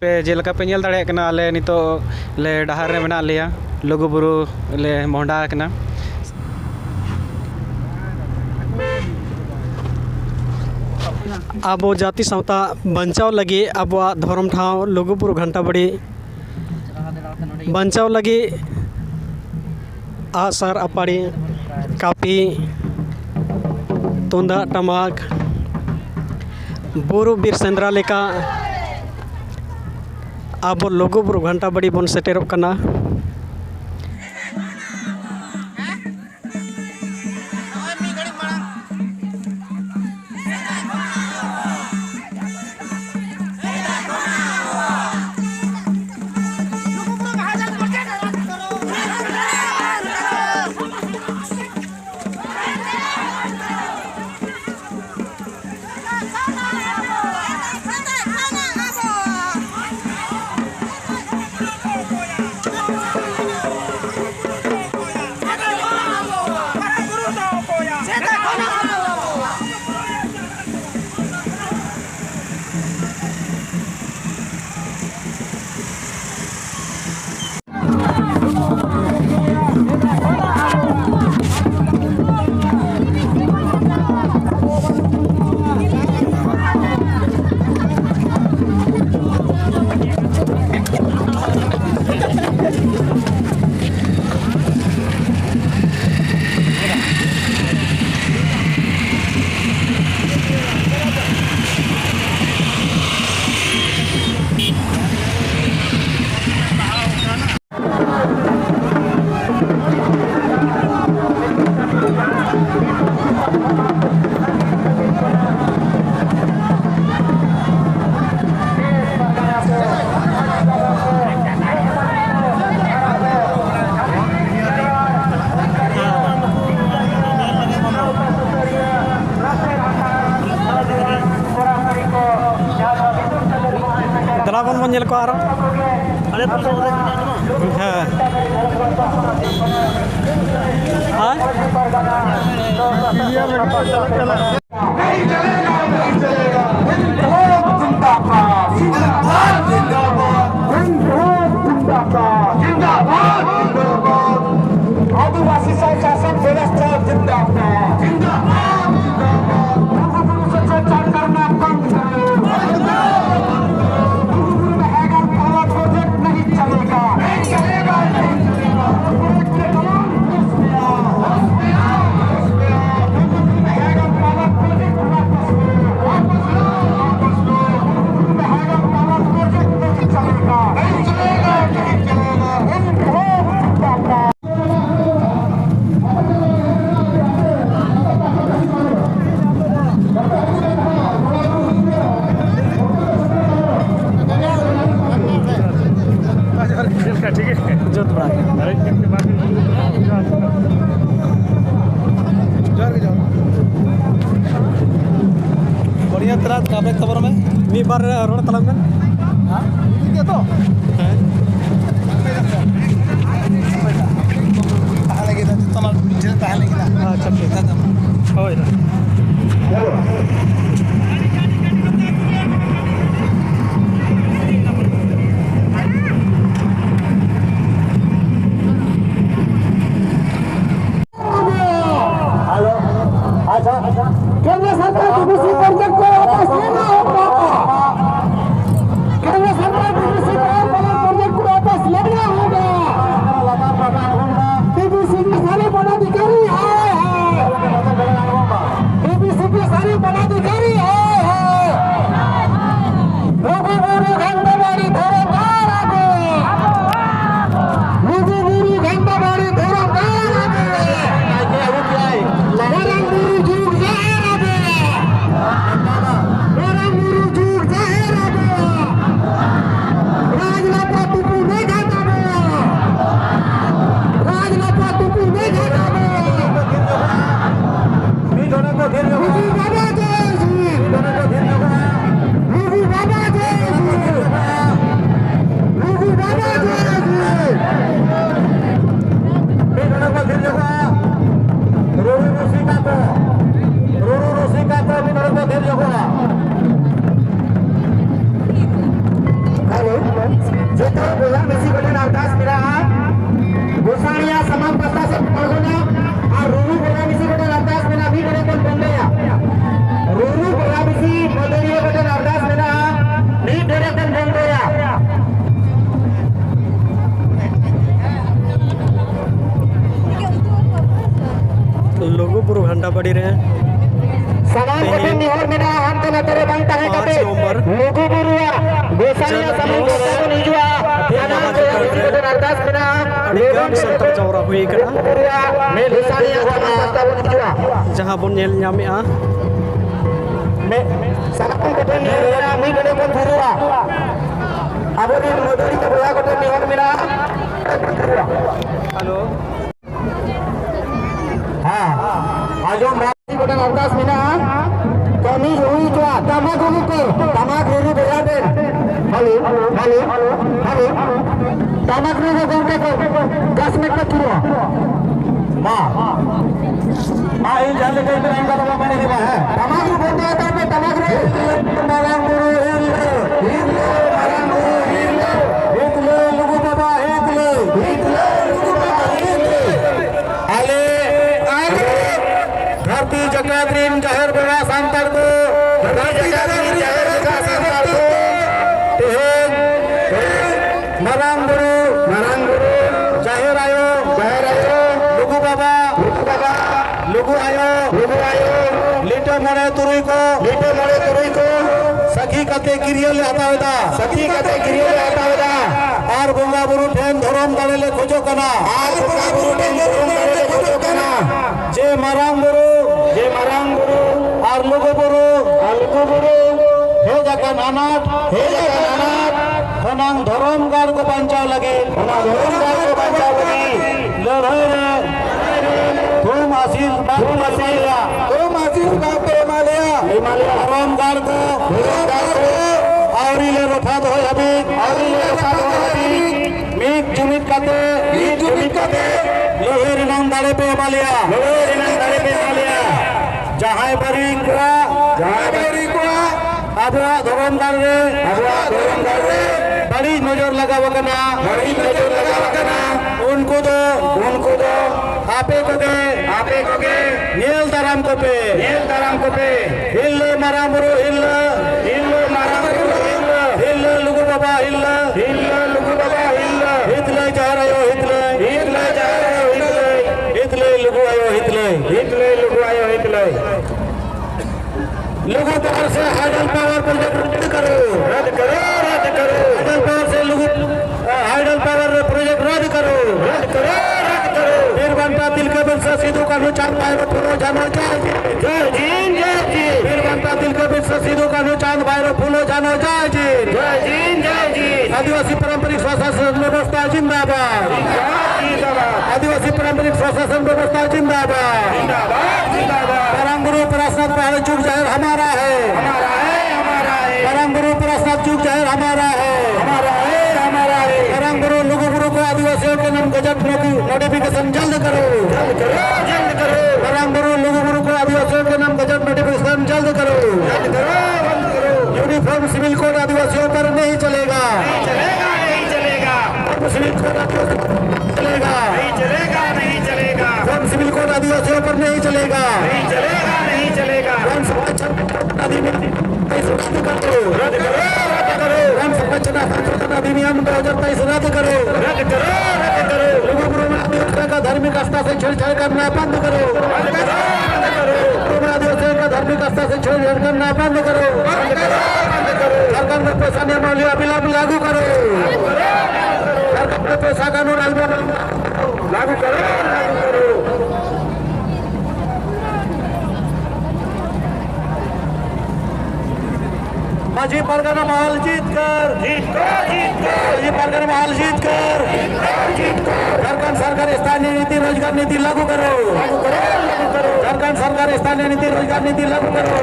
पे जेलका पे नेल दाड़े कना ले नितो ले डहार रे मेना लिया लुगुबुरु ले मोहडा कना आबो जाति सावता बंचाव लगी आबो धर्म ठाव लुगुबुरु घंटा बड़ी बंचाव लगी आसार अपाड़ी कापी तुंदा टमाक बुरु बीर सेंद्रा लेका आबो लुगुबुरु घंटा बड़ी बन सेटेरों कना दलावन बन जेल को आरो अरे आदिवासी शासन व्यवस्था जिंदाबाद करना बंद करो प्रोजेक्ट नहीं चलेगा नहीं चलेगा नहीं चलेगा जेतो बोला मिसी बटन अवकाश मेरा गोसाणिया समान पत्ता से पड़गोना और रूरू बोला मिसी बटन अवकाश मेरा भी बड़े कल बन गया रूरू बोला मिसी मदरिया बटन अवकाश मेरा भी बड़े कल बन गया लोगो पुरु घंटा बड़ी रहे समान बटन निहर मेरा हम तो नतरे बनता है कटे 5 नवंबर लोगो बुरुआ गोसाणिया समान पत्ता को निजुआ ध्यान से मिसी बटन अवकाश मेरा अड़ीगान संतर चौरा हुई करा में गोसाणिया समान पत्ता को निजुआ जहां बन नेल ᱧᱟᱢᱮᱜᱼᱟ में समान बटन निहर मेरा मी बड़े को बुरुआ अब रे मदरी के बोला को निहर मेरा हेलो हाँ आजो मासी बटन अवकाश मिला कमी हुई जो तमाक हुई को तमाक हुई बोला दे हेलो हेलो हेलो तमाक ने को 10 मिनट में पूरा मां इन जाने के टाइम का बाबा मैंने दिया है तमाक बोलते हैं तो तमाक रे हमारा गुरु हिल हमारा गुरु हिल लोगो बाबा हिल लोगो बाबा हिल आले धरती जगतरीन जहर बड़ा सांतर को धरती जगतरीन जहर बड़ा सांतर को मरांग गुरु जहर आयो लुगु बाबा लुगु आयो लीटे मरे तुरुई को सखी कते गिरियल आता होता और बोंगा बुरु ठेन धरम दाड़ेले खोजो कना जे मरांग गुरु और लुगु बुरु हे जगन अनाथ खनांग धरम गाड़ को बचाव लगे लड़ाई रे तुम आशीष बाप हिमालय धरम गाड़ को आवरी ले रखा दो अभी मीट जुमित काते लोहेर नाम दाड़े पे हिमालय जहां बरी को अबुआ धरम गाड़ रे बड़ी नजर लगाव कना उनको दो आपे को के नील दाराम को पे हिल मारामुरु हिल लुगु बाबा हिल हितले जहरायो हितले लुगु आयो हितले लोगों पावर से हाइडल पावर प्रोजेक्ट रद्द करो हाइडल पावर से हाइडल पावर प्रोजेक्ट रद्द करो बीरबंटा तिलका बिरसा सिद्धू का चांद भाईरो फूलो जानो जय बीरबंटा तिलका बिरसा सिद्धू का चांद भाईरो फूलो जानो जय आदिवासी पारंपरिक स्वशासन व्यवस्था जिंदाबाद आदिवासी पारंपरिक स्वशासन व्यवस्था जिंदाबाद परम गुरु प्रसाद पहाड़ चुक जाहिर हमारा है परम गुरु प्रसाद चुक जाहिर हमारा है परम गुरु लघु गुरु को आदिवासियों के नाम गजट नोटिफिकेशन जल्द करो परम गुरु लघु गुरु को आदिवासियों के नाम गजट नोटिफिकेशन जल्द करो यूनिफॉर्म सिविल कोड आदिवासियों पर नहीं चलेगा सिविल कोड सिविल कोड आदिवासियों पर नहीं चलेगा अधिनियम 2023 रद्द करो का धार्मिक आस्था से छेड़छाड़ करना बंद करो आदिवासियों का धार्मिक आस्था से छेड़छाड़ करना बंद करो झारखंड में पैसा नियमावली अभिलाप लागू करो झारखंड में पैसा कानून लागू करो माजी परगना महल जीत कर माजी परगना महल जीत कर झारखंड सरकार स्थानीय नीति रोजगार नीति लागू करो झारखंड सरकार स्थानीय नीति रोजगार नीति लागू करो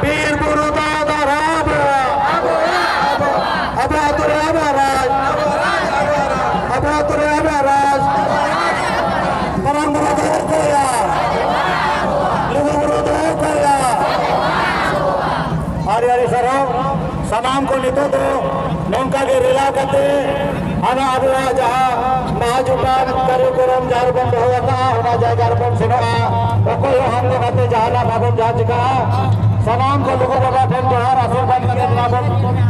वीर बुरुदा ᱟᱹᱰᱤ ᱥᱟᱨᱦᱟᱣ ᱥᱟᱱᱟᱢ ᱠᱚ ᱱᱤᱛᱚᱜ ᱫᱚ ᱱᱚᱝᱠᱟ ᱜᱮ ᱨᱮᱞᱟ ᱠᱟᱛᱮ ᱦᱟᱱᱟ ᱟᱵᱚᱣᱟᱜ ᱡᱟᱦᱟᱸ ᱢᱟᱦᱟᱡᱩᱴᱟᱱ ᱠᱟᱨᱭᱚᱠᱨᱚᱢ ᱡᱟᱦᱟᱸ ᱨᱮᱵᱚᱱ ᱫᱚᱦᱚ ᱟᱠᱟᱫᱼᱟ ᱚᱱᱟ ᱡᱟᱭᱜᱟ ᱨᱮᱵᱚᱱ ᱥᱮᱱᱚᱜᱼᱟ ᱚᱠᱚᱭ ᱦᱚᱸ ᱦᱟᱱᱛᱮ ᱱᱟᱛᱮ ᱡᱟᱦᱟᱱᱟᱜ ᱵᱟᱵᱚᱱ ᱡᱟᱦᱟᱸ ᱪᱤᱠᱟᱹᱜᱼᱟ ᱥᱟᱱᱟᱢ ᱠᱚ ᱞᱩᱜᱩ ᱵᱟᱵᱟ ᱴᱷᱮᱱ ᱡᱚᱦᱟᱨ ᱟᱥᱤᱨᱵᱟᱫ ᱞᱟᱹᱜᱤᱫ ᱵᱚᱱ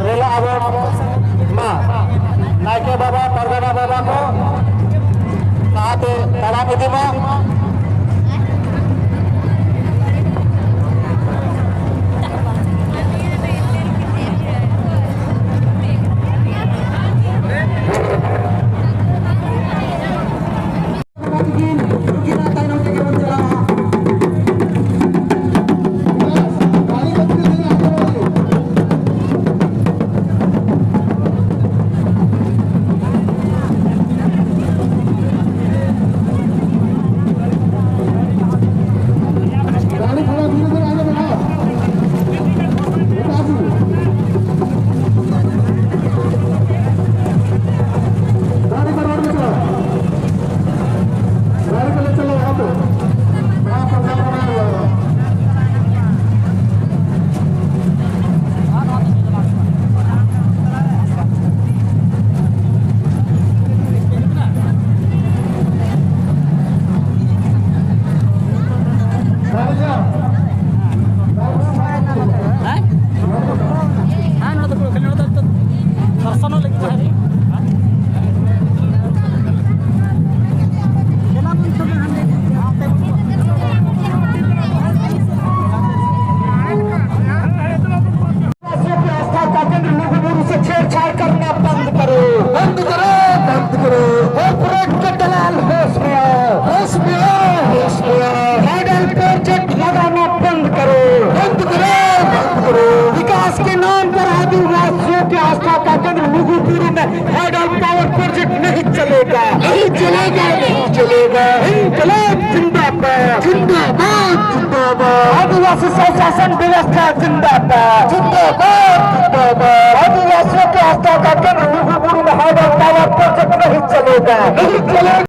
ᱨᱮᱞᱟ ᱟᱵᱚᱱ ᱢᱟ नायके बाबा परगना बाबा को साथ ताड़ा विधि में विकास के नाम पर आदिवासियों के आस्था का केंद्र लुगुबुरु में हाइडल पावर प्रोजेक्ट नहीं चलेगा नहीं चलेगा नहीं चलेगा इनकलाब जिंदाबाद जिंदाबाद जिंदाबाद आदिवासी स्वशासन व्यवस्था जिंदाबाद जिंदाबाद जिंदाबाद आदिवासियों के आस्था का केंद्र लुगुबुरु में हाइडल पावर प्रोजेक्ट नहीं चलेगा नहीं चलेगा